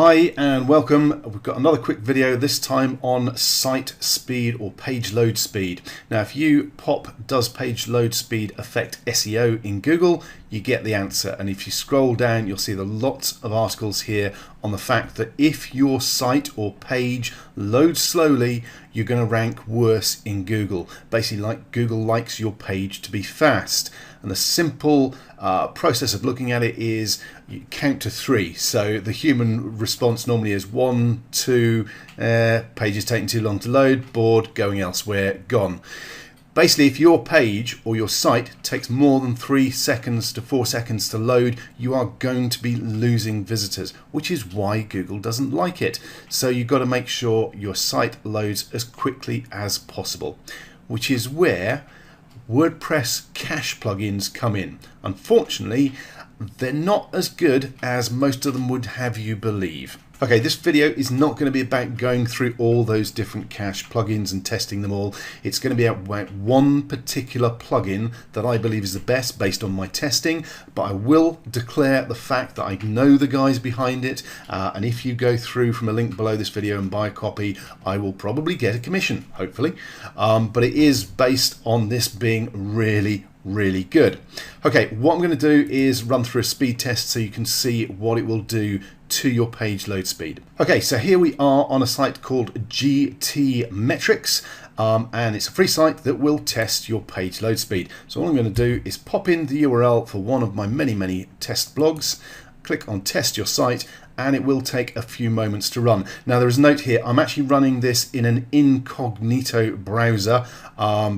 Hi and welcome. We've got another quick video, this time on site speed or page load speed. Now if you pop "does page load speed affect SEO" in Google, you get the answer, and if you scroll down you'll see lots of articles here on the fact that if your site or page loads slowly, you're going to rank worse in Google. Basically, like Google likes your page to be fast, and the simple process of looking at it is you count to 3. So the human response normally is 1, 2, page is taking too long to load, bored, going elsewhere, gone. Basically, if your page or your site takes more than 3 seconds to 4 seconds to load, you are going to be losing visitors, which is why Google doesn't like it. So you've got to make sure your site loads as quickly as possible, which is where WordPress cache plugins come in. Unfortunately, they're not as good as most of them would have you believe. Okay, this video is not going to be about going through all those different cache plugins and testing them all. It's going to be about one particular plugin that I believe is the best based on my testing, but I will declare the fact that I know the guys behind it, and if you go through from a link below this video and buy a copy, I will probably get a commission, hopefully. But it is based on this being really good. Okay, what I'm going to do is run through a speed test so you can see what it will do to your page load speed. Okay, so here we are on a site called GT Metrics, and it's a free site that will test your page load speed. So all I'm going to do is pop in the URL for one of my many test blogs, click on test your site, and it will take a few moments to run. Now there is a note here, I'm actually running this in an incognito browser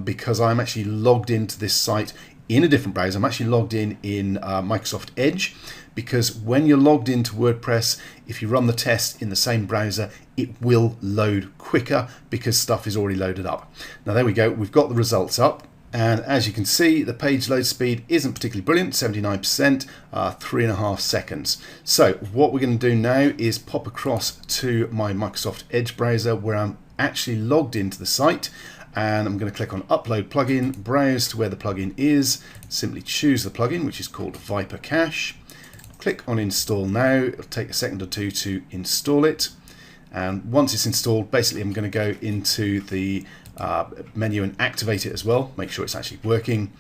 because I'm actually logged into this site in a different browser. I'm actually logged in Microsoft Edge, because when you're logged into WordPress, if you run the test in the same browser, it will load quicker because stuff is already loaded up. Now there we go, we've got the results up. And as you can see, the page load speed isn't particularly brilliant, 79%, 3.5 seconds. So what we're going to do now is pop across to my Microsoft Edge browser where I'm actually logged into the site, and I'm going to click on upload plugin, browse to where the plugin is, simply choose the plugin, which is called Viper Cache. Click on install now. It'll take a second or two to install it, and once it's installed, basically I'm going to go into the menu and activate it as well, make sure it's actually working.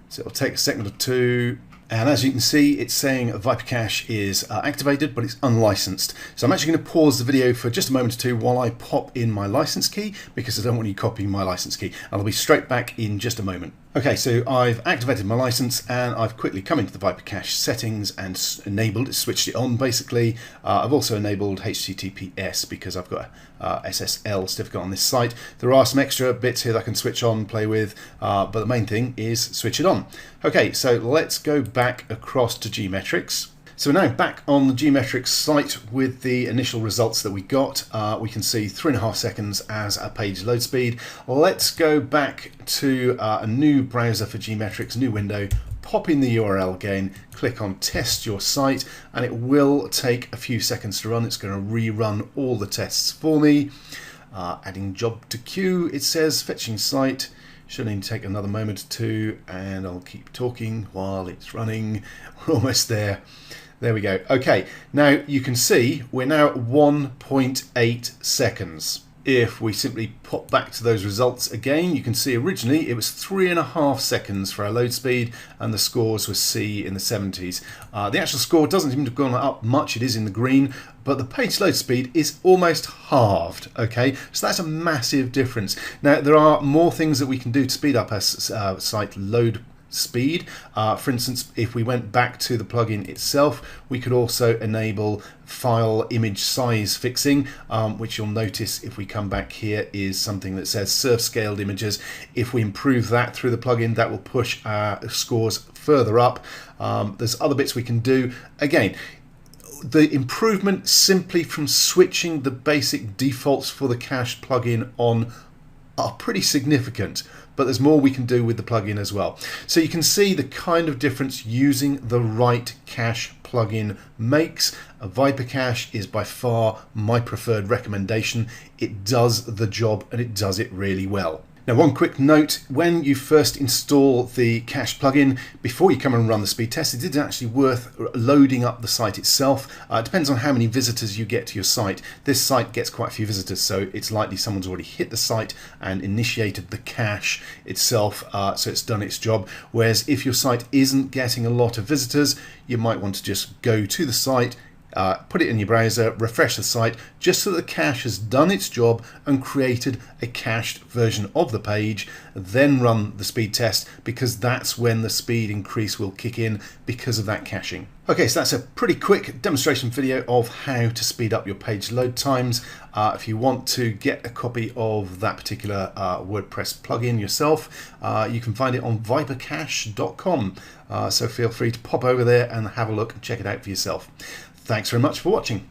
So it'll take a second or two, and as you can see, it's saying Viper Cache is activated, but it's unlicensed. So I'm actually going to pause the video for just a moment or two while I pop in my license key, because I don't want you copying my license key. I'll be straight back in just a moment. Okay, so I've activated my license and I've quickly come into the Viper Cache settings and switched it on basically. I've also enabled HTTPS because I've got a SSL certificate on this site. There are some extra bits here that I can switch on, play with, but the main thing is switch it on. Okay, so let's go back across to Gmetrics. So we're now back on the Gmetrics site with the initial results that we got. We can see 3.5 seconds as a page load speed. Let's go back to a new browser for Gmetrics, new window, pop in the URL again, click on test your site, and it will take a few seconds to run. It's going to rerun all the tests for me. Adding job to queue, it says fetching site. Should only take another moment or two, and I'll keep talking while it's running. We're almost there. There we go. Okay, now you can see we're now at 1.8 seconds. If we simply pop back to those results again, you can see originally it was 3.5 seconds for our load speed, and the scores were C in the 70s. The actual score doesn't seem to have gone up much, it is in the green, but the page load speed is almost halved. Okay, so that's a massive difference. Now there are more things that we can do to speed up our site load speed. For instance, if we went back to the plugin itself, we could also enable file image size fixing, which you'll notice if we come back here is something that says serve scaled images. If we improve that through the plugin, that will push our scores further up. There's other bits we can do. Again, the improvement simply from switching the basic defaults for the cache plugin on are pretty significant, but there's more we can do with the plugin as well. So you can see the kind of difference using the right cache plugin makes. A Viper Cache is by far my preferred recommendation. It does the job and it does it really well. Now, one quick note, when you first install the cache plugin, before you come and run the speed test, it is actually worth loading up the site itself. It depends on how many visitors you get to your site. This site gets quite a few visitors, so it's likely someone's already hit the site and initiated the cache itself, so it's done its job. Whereas if your site isn't getting a lot of visitors, you might want to just go to the site, put it in your browser, refresh the site, just so the cache has done its job and created a cached version of the page, then run the speed test, because that's when the speed increase will kick in because of that caching. Okay, so that's a pretty quick demonstration video of how to speed up your page load times. If you want to get a copy of that particular WordPress plugin yourself, you can find it on vipercache.com. So feel free to pop over there and have a look and check it out for yourself. Thanks very much for watching.